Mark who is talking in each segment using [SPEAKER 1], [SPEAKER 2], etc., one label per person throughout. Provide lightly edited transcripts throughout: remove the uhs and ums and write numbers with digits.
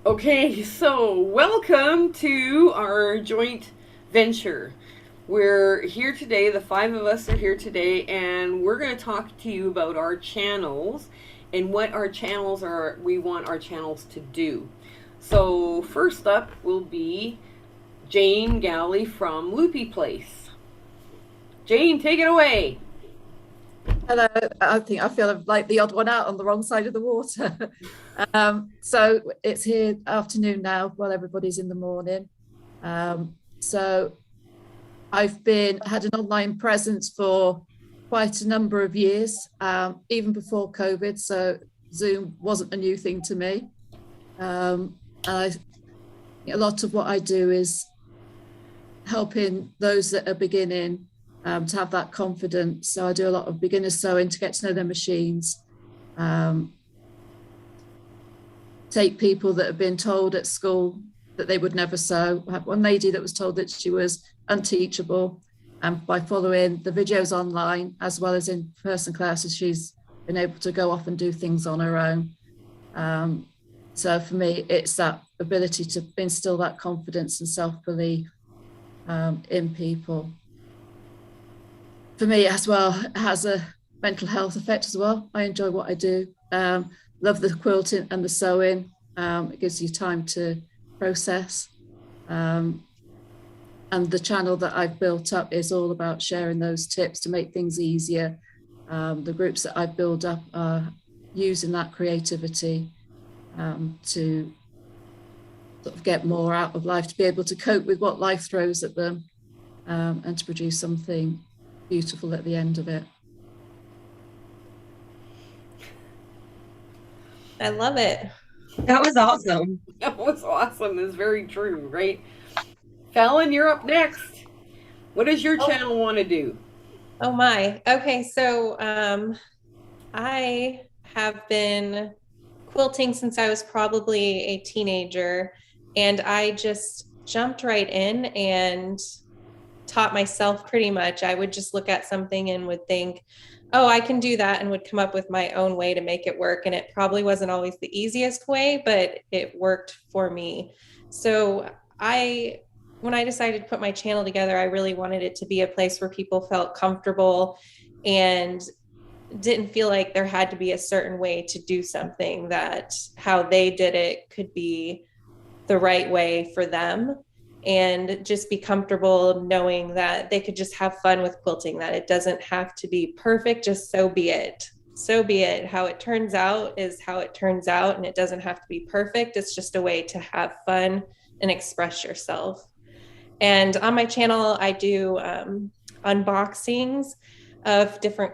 [SPEAKER 1] Okay, so welcome to our joint venture. We're here today, the five of us are here today, and we're going to talk to you about our channels and what our channels are, we want our channels to do. So, first up will be Jane Galle from Loopy Place. Jane, take it away.
[SPEAKER 2] Hello, I think I feel like the odd one out on the wrong side of the water. So it's here afternoon now while everybody's in the morning. So I've been had an online presence for quite a number of years, even before COVID. So Zoom wasn't a new thing to me. And a lot of what I do is helping those that are beginning to have that confidence. So I do a lot of beginner sewing to get to know their machines. Um, Take people that have been told at school that they would never sew. I had one lady that was told that she was unteachable, and by following the videos online as well as in person classes, she's been able to go off and do things on her own. So for me, it's that ability to instill that confidence and self-belief in people. For me as well, it has a mental health effect as well. I enjoy what I do. Love the quilting and the sewing. It gives you time to process. And the channel that I've built up is all about sharing those tips to make things easier. The groups that I build up are using that creativity to sort of get more out of life, to be able to cope with what life throws at them, and to produce something beautiful at the end of it.
[SPEAKER 3] I love it.
[SPEAKER 4] That was awesome.
[SPEAKER 1] That was awesome. It's very true, right? Fallon, you're up next. What does your channel want to do?
[SPEAKER 3] Oh my. Okay, so I have been quilting since I was probably a teenager, and I just jumped right in and taught myself pretty much. I would just look at something and would think, oh, I can do that, and would come up with my own way to make it work. And it probably wasn't always the easiest way, but it worked for me. So when I decided to put my channel together, I really wanted it to be a place where people felt comfortable and didn't feel like there had to be a certain way to do something, that how they did it could be the right way for them, and just be comfortable knowing that they could just have fun with quilting, that it doesn't have to be perfect, just so be it. So be it. How it turns out is how it turns out, and it doesn't have to be perfect. It's just a way to have fun and express yourself. And on my channel, I do unboxings of different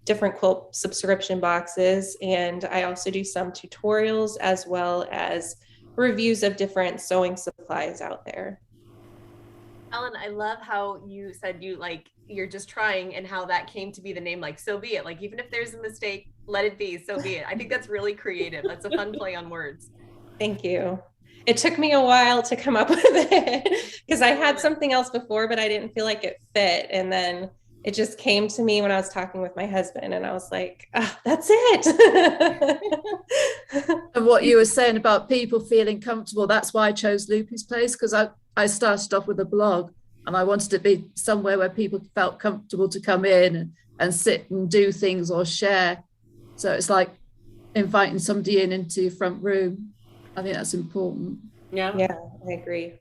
[SPEAKER 3] different quilt subscription boxes. And I also do some tutorials as well as reviews of different sewing supplies out there.
[SPEAKER 4] Ellen, I love how you said you're just trying, and how that came to be the name, like, so be it. Like, even if there's a mistake, let it be, so be it. I think that's really creative. That's a fun play on words.
[SPEAKER 3] Thank you. It took me a while to come up with it because I had something else before, but I didn't feel like it fit. And then it just came to me when I was talking with my husband, and I was like, oh, that's it.
[SPEAKER 2] And what you were saying about people feeling comfortable, that's why I chose Loopy's Place, because I started off with a blog and I wanted to be somewhere where people felt comfortable to come in and sit and do things or share. So it's like inviting somebody into your front room. I think that's important.
[SPEAKER 1] Yeah.
[SPEAKER 3] Yeah, I agree.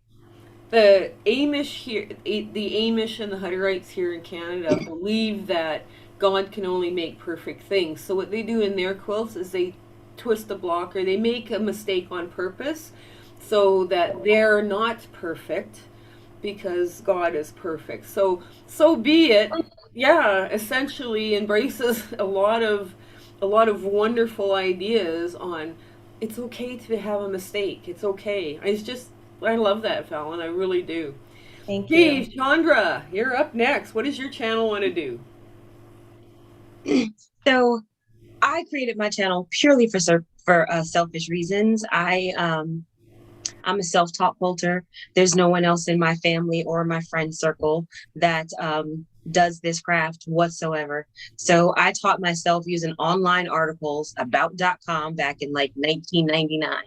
[SPEAKER 1] The Amish here, the Amish and the Hutterites here in Canada believe that God can only make perfect things. So what they do in their quilts is they twist a block, or they make a mistake on purpose so that they're not perfect because God is perfect. So be it. Yeah, essentially embraces a lot of wonderful ideas on it's okay to have a mistake. It's okay. I love that, Fallon. I really do.
[SPEAKER 3] Thank
[SPEAKER 1] Hey,
[SPEAKER 3] you.
[SPEAKER 1] Chandra, you're up next. What does your channel want to do?
[SPEAKER 4] So I created my channel purely for selfish reasons. I'm a self-taught quilter. There's no one else in my family or my friend circle that does this craft whatsoever. So I taught myself using online articles about .com back in like 1999.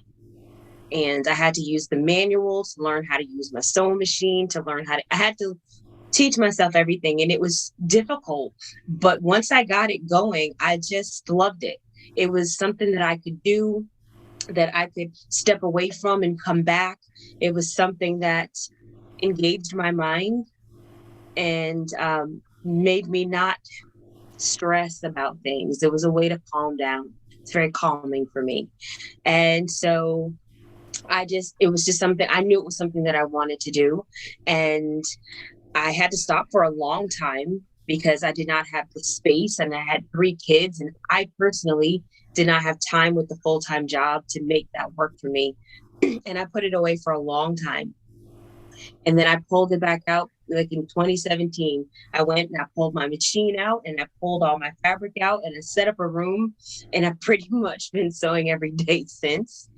[SPEAKER 4] And I had to use the manual to learn how to use my sewing machine, I had to teach myself everything. And it was difficult. But once I got it going, I just loved it. It was something that I could do, that I could step away from and come back. It was something that engaged my mind and made me not stress about things. It was a way to calm down. It's very calming for me. And so it was just something, I knew it was something that I wanted to do. And I had to stop for a long time because I did not have the space, and I had 3 kids, and I personally did not have time with the full-time job to make that work for me. And I put it away for a long time. And then I pulled it back out like in 2017. I went and I pulled my machine out, and I pulled all my fabric out, and I set up a room, and I've pretty much been sewing every day since.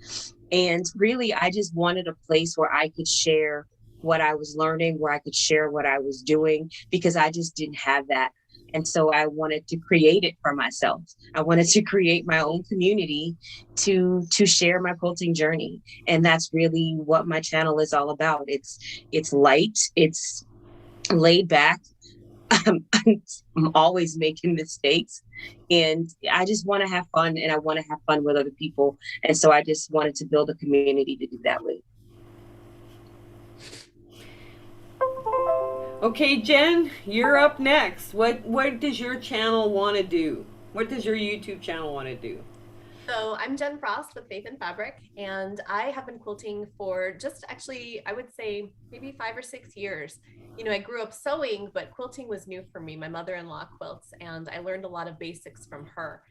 [SPEAKER 4] And really, I just wanted a place where I could share what I was learning, where I could share what I was doing, because I just didn't have that. And so I wanted to create it for myself. I wanted to create my own community to share my quilting journey. And that's really what my channel is all about. It's light, it's laid back. I'm always making mistakes, and I just want to have fun, and I want to have fun with other people. And so I just wanted to build a community to do that with.
[SPEAKER 1] Okay, Jen, you're up next. What does your channel want to do? What does your YouTube channel want to do?
[SPEAKER 5] So I'm Jen Frost with Faith in Fabric, and I have been quilting for just actually, I would say maybe 5 or 6 years. You know, I grew up sewing, but quilting was new for me. My mother-in-law quilts, and I learned a lot of basics from her.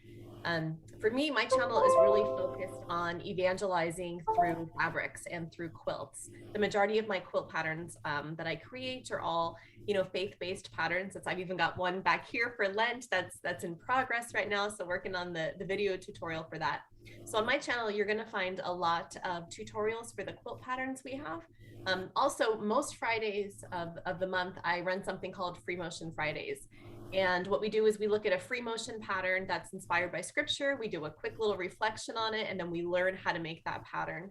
[SPEAKER 5] For me, my channel is really focused on evangelizing through fabrics and through quilts. The majority of my quilt patterns that I create are all, you know, faith-based patterns. I've even got one back here for Lent that's in progress right now. So working on the video tutorial for that. So on my channel, you're going to find a lot of tutorials for the quilt patterns we have. Also, most Fridays of the month, I run something called Free Motion Fridays. And what we do is we look at a free motion pattern that's inspired by scripture. We do a quick little reflection on it, and then we learn how to make that pattern.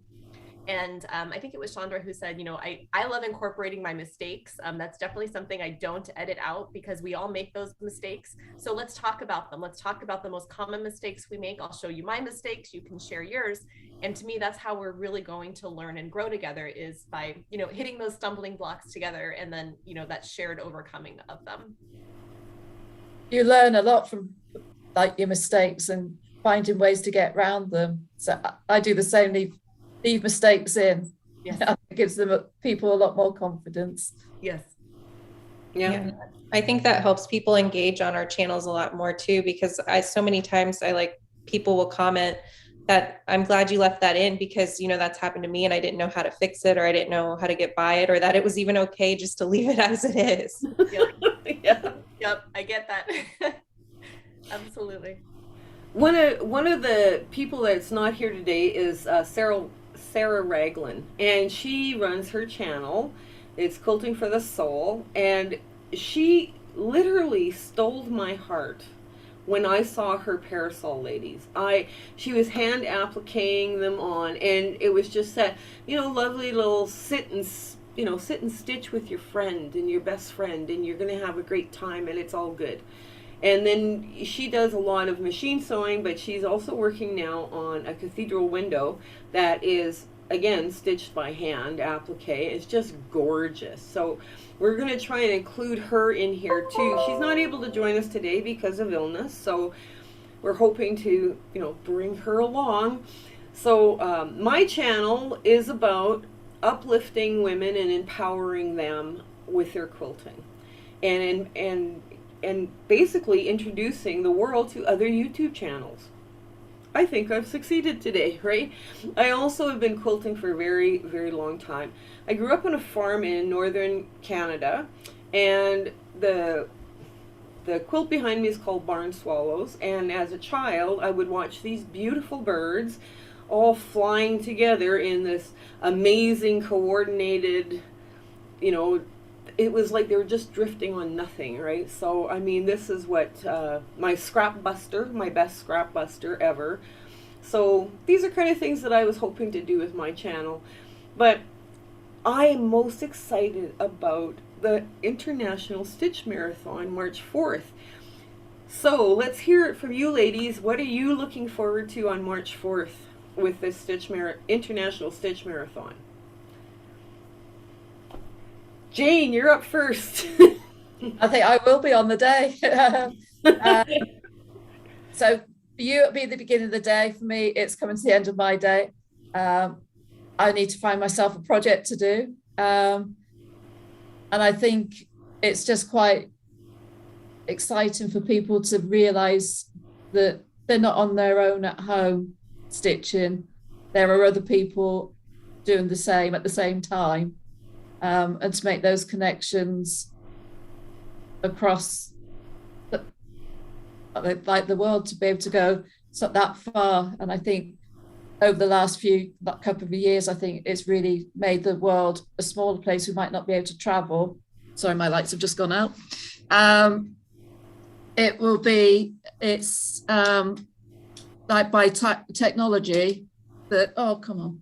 [SPEAKER 5] And I think it was Chandra who said, you know, I love incorporating my mistakes. That's definitely something I don't edit out, because we all make those mistakes. So let's talk about them. Let's talk about the most common mistakes we make. I'll show you my mistakes. You can share yours. And to me, that's how we're really going to learn and grow together, is by, you know, hitting those stumbling blocks together, and then, you know, that shared overcoming of them.
[SPEAKER 2] You learn a lot from like your mistakes and finding ways to get around them. So I do the same, leave mistakes in.
[SPEAKER 5] Yes.
[SPEAKER 2] It gives people a lot more confidence.
[SPEAKER 5] Yes.
[SPEAKER 1] Yeah.
[SPEAKER 3] I think that helps people engage on our channels a lot more too, because so many times people will comment that I'm glad you left that in, because, you know, that's happened to me and I didn't know how to fix it, or I didn't know how to get by it, or that it was even okay just to leave it as it is.
[SPEAKER 5] Yeah. Yep. I get that. Absolutely.
[SPEAKER 1] One of the people that's not here today is Sarah Raglan, and she runs her channel. It's Quilting for the Soul, and she literally stole my heart when I saw her parasol ladies. She was hand appliquing them on, and it was just that, you know, lovely little sit and stitch with your friend and your best friend, and you're going to have a great time, and it's all good. And then she does a lot of machine sewing, but she's also working now on a cathedral window that is, again, stitched by hand, applique. It's just gorgeous. So we're going to try and include her in here too. She's not able to join us today because of illness, so we're hoping to, you know, bring her along. So my channel is about uplifting women and empowering them with their quilting, and basically introducing the world to other YouTube channels. I think I've succeeded today, right? I also have been quilting for a very, very long time. I grew up on a farm in northern Canada, and the quilt behind me is called barn swallows, and as a child I would watch these beautiful birds all flying together in this amazing coordinated, you know, it was like they were just drifting on nothing, right? So I mean, this is what my best scrap buster ever. So these are kind of things that I was hoping to do with my channel. But I am most excited about the International Stitch Marathon, March 4th. So let's hear it from you ladies. What are you looking forward to on March 4th with this International Stitch Marathon? Jane, you're up first.
[SPEAKER 2] I think I will be on the day. So for you, it'll be the beginning of the day. For me, it's coming to the end of my day. I need to find myself a project to do. And I think it's just quite exciting for people to realize that they're not on their own at home stitching. There are other people doing the same at the same time. And to make those connections across like the world, to be able to go that far. And I think over the last couple of years, I think it's really made the world a smaller place. We might not be able to travel. Sorry, my lights have just gone out. It's like by technology that, oh, come on.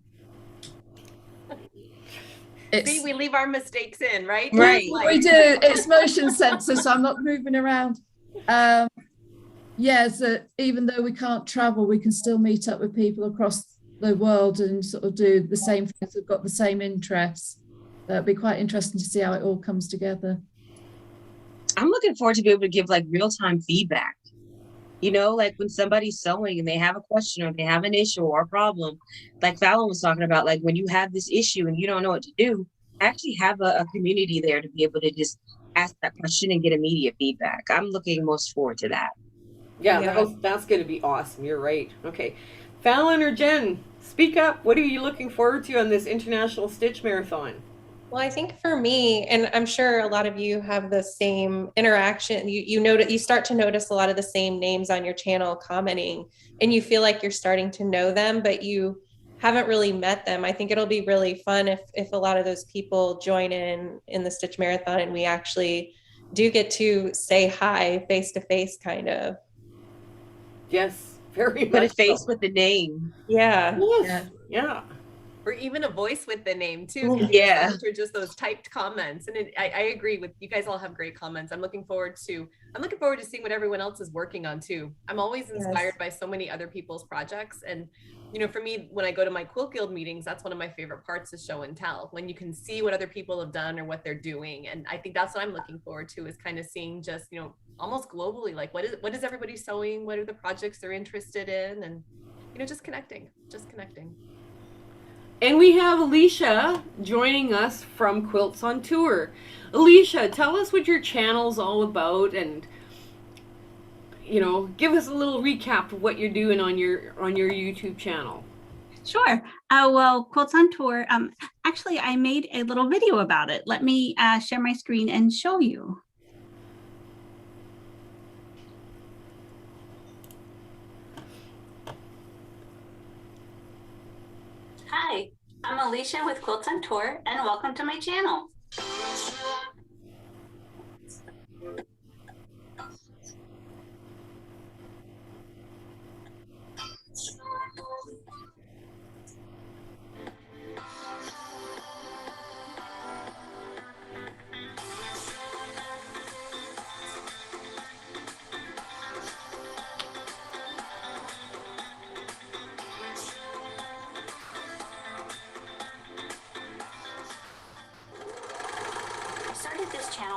[SPEAKER 5] See, we leave our mistakes in, right?
[SPEAKER 4] Right.
[SPEAKER 2] We do. It's motion sensor, so I'm not moving around. So even though we can't travel, we can still meet up with people across the world and sort of do the same things. We've got the same interests. It'd be quite interesting to see how it all comes together.
[SPEAKER 4] I'm looking forward to be able to give like real-time feedback. You know, like when somebody's sewing and they have a question or they have an issue or a problem, like Fallon was talking about, like when you have this issue and you don't know what to do, actually have a community there to be able to just ask that question and get immediate feedback. I'm looking most forward to that.
[SPEAKER 1] Yeah. That's going to be awesome. You're right. Okay. Fallon or Jen, speak up. What are you looking forward to on this International Stitch Marathon?
[SPEAKER 3] Well, I think for me, and I'm sure a lot of you have the same interaction, you start to notice a lot of the same names on your channel commenting, and you feel like you're starting to know them, but you haven't really met them. I think it'll be really fun if a lot of those people join in the Stitch Marathon and we actually do get to say hi face to face, kind of.
[SPEAKER 1] Yes, very much.
[SPEAKER 4] Put a face with the name.
[SPEAKER 3] Yeah.
[SPEAKER 1] Yes. Yeah.
[SPEAKER 5] Or even a voice with the name too.
[SPEAKER 4] Yeah.
[SPEAKER 5] Or just those typed comments. And I agree with you guys. All have great comments. I'm looking forward to seeing what everyone else is working on too. I'm always inspired by so many other people's projects. And you know, for me, when I go to my Quilt Guild meetings, that's one of my favorite parts, is show and tell, when you can see what other people have done or what they're doing. And I think that's what I'm looking forward to, is kind of seeing just, you know, almost globally, like what is everybody sewing? What are the projects they're interested in? And, you know, just connecting.
[SPEAKER 1] And we have Alicia joining us from Quilts on Tour. Alicia, tell us what your channel's all about, and you know, give us a little recap of what you're doing on your YouTube channel.
[SPEAKER 6] Sure. Well, Quilts on Tour, actually, I made a little video about it. Let me share my screen and show you. Hi, I'm Alicia with Quilts on Tour, and welcome to my channel.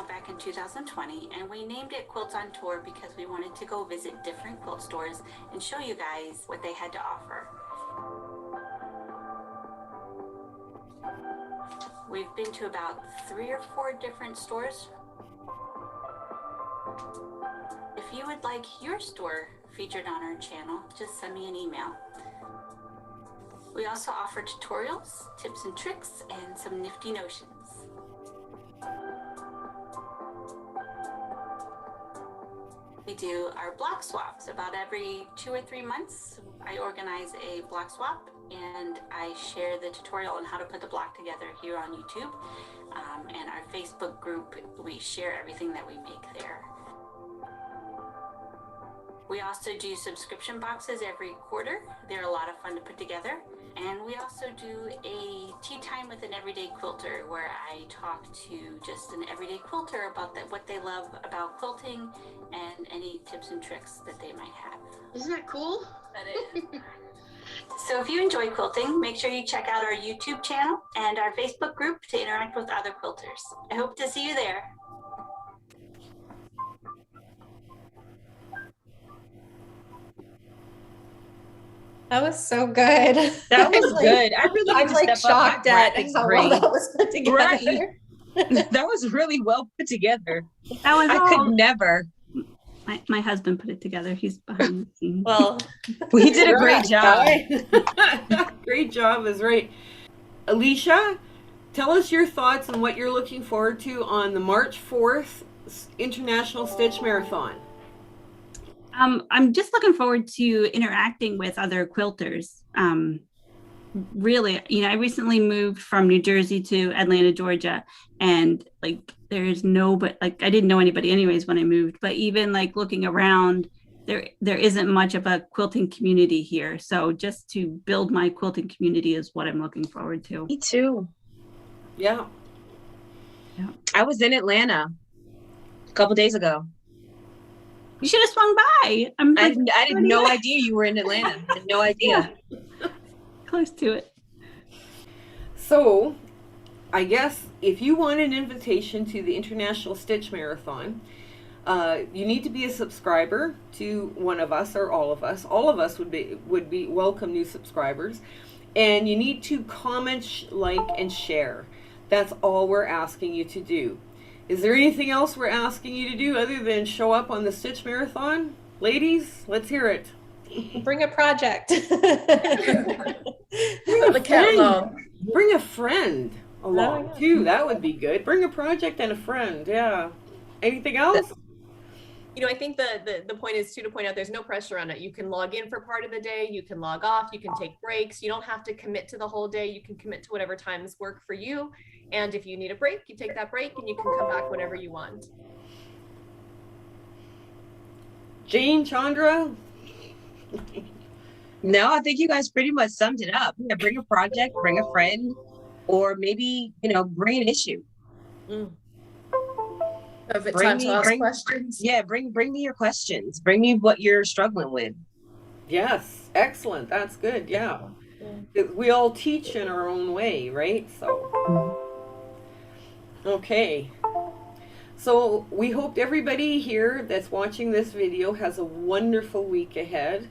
[SPEAKER 6] Back in 2020, and we named it Quilts on Tour because we wanted to go visit different quilt stores and show you guys what they had to offer. We've been to about 3 or 4 different stores. If you would like your store featured on our channel, just send me an email. We also offer tutorials, tips and tricks, and some nifty notions. We do our block swaps about every 2 or 3 months. I organize a block swap and I share the tutorial on how to put the block together here on YouTube. And our Facebook group, we share everything that we make there. We also do subscription boxes every quarter. They're a lot of fun to put together. And we also do a tea time with an everyday quilter where I talk to just an everyday quilter about what they love about quilting and any tips and tricks that they might have.
[SPEAKER 7] Isn't that cool?
[SPEAKER 6] That is. So if you enjoy quilting, make sure you check out our YouTube channel and our Facebook group to interact with other quilters. I hope to see you there.
[SPEAKER 3] That was so good.
[SPEAKER 4] That was good. I really
[SPEAKER 3] I'm
[SPEAKER 4] need to
[SPEAKER 3] like
[SPEAKER 4] step up my
[SPEAKER 3] shocked at
[SPEAKER 4] graphics
[SPEAKER 3] how well
[SPEAKER 4] grade.
[SPEAKER 3] that was put together.
[SPEAKER 4] Right. That was really well put together.
[SPEAKER 8] That was
[SPEAKER 4] I
[SPEAKER 8] all.
[SPEAKER 4] could never.
[SPEAKER 8] My husband put it together. He's behind the scenes.
[SPEAKER 3] Well,
[SPEAKER 4] We did a great job.
[SPEAKER 1] Great job is right. Alicia, tell us your thoughts on what you're looking forward to on the March 4th International Stitch Marathon.
[SPEAKER 8] I'm just looking forward to interacting with other quilters. Really, I recently moved from New Jersey to Atlanta, Georgia, and like there's I didn't know anybody anyways when I moved, but even like looking around, there isn't much of a quilting community here. So just to build my quilting community is what I'm looking forward to.
[SPEAKER 4] Me too.
[SPEAKER 1] Yeah.
[SPEAKER 4] I was in Atlanta a couple days ago.
[SPEAKER 8] You should have swung by.
[SPEAKER 4] I had no idea you were in Atlanta. I had no idea.
[SPEAKER 8] Close to it.
[SPEAKER 1] So, I guess if you want an invitation to the International Stitch Marathon, you need to be a subscriber to one of us or all of us. All of us would be welcome new subscribers, and you need to comment, like, and share. That's all we're asking you to do. Is there anything else we're asking you to do other than show up on the Stitch Marathon? Ladies, let's hear it.
[SPEAKER 3] bring a project.
[SPEAKER 2] Put the cat along.
[SPEAKER 1] Bring a friend along too. That would be good. Bring a project and a friend. Yeah. Anything else?
[SPEAKER 5] I think the point is to point out there's no pressure on it. You can log in for part of the day, you can log off, you can take breaks. You don't have to commit to the whole day. You can commit to whatever times work for you. And if you need a break, you take that break and you can come back whenever you want.
[SPEAKER 1] Jane, Chandra?
[SPEAKER 4] No, I think you guys pretty much summed it up. Yeah, bring a project, bring a friend, or maybe, bring an issue.
[SPEAKER 2] Perfect time to ask questions.
[SPEAKER 4] Yeah, bring me your questions. Bring me what you're struggling with.
[SPEAKER 1] Yes. Excellent. That's good. Yeah. We all teach in our own way, right? So, okay. So we hope everybody here that's watching this video has a wonderful week ahead.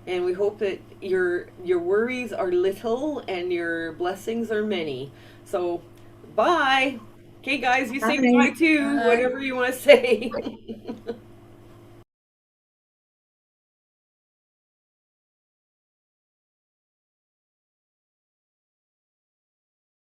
[SPEAKER 1] And we hope that your worries are little and your blessings are many. So, bye. Okay, guys, you say
[SPEAKER 4] Bye.
[SPEAKER 1] goodbye too,
[SPEAKER 2] Bye.
[SPEAKER 1] whatever you want to say.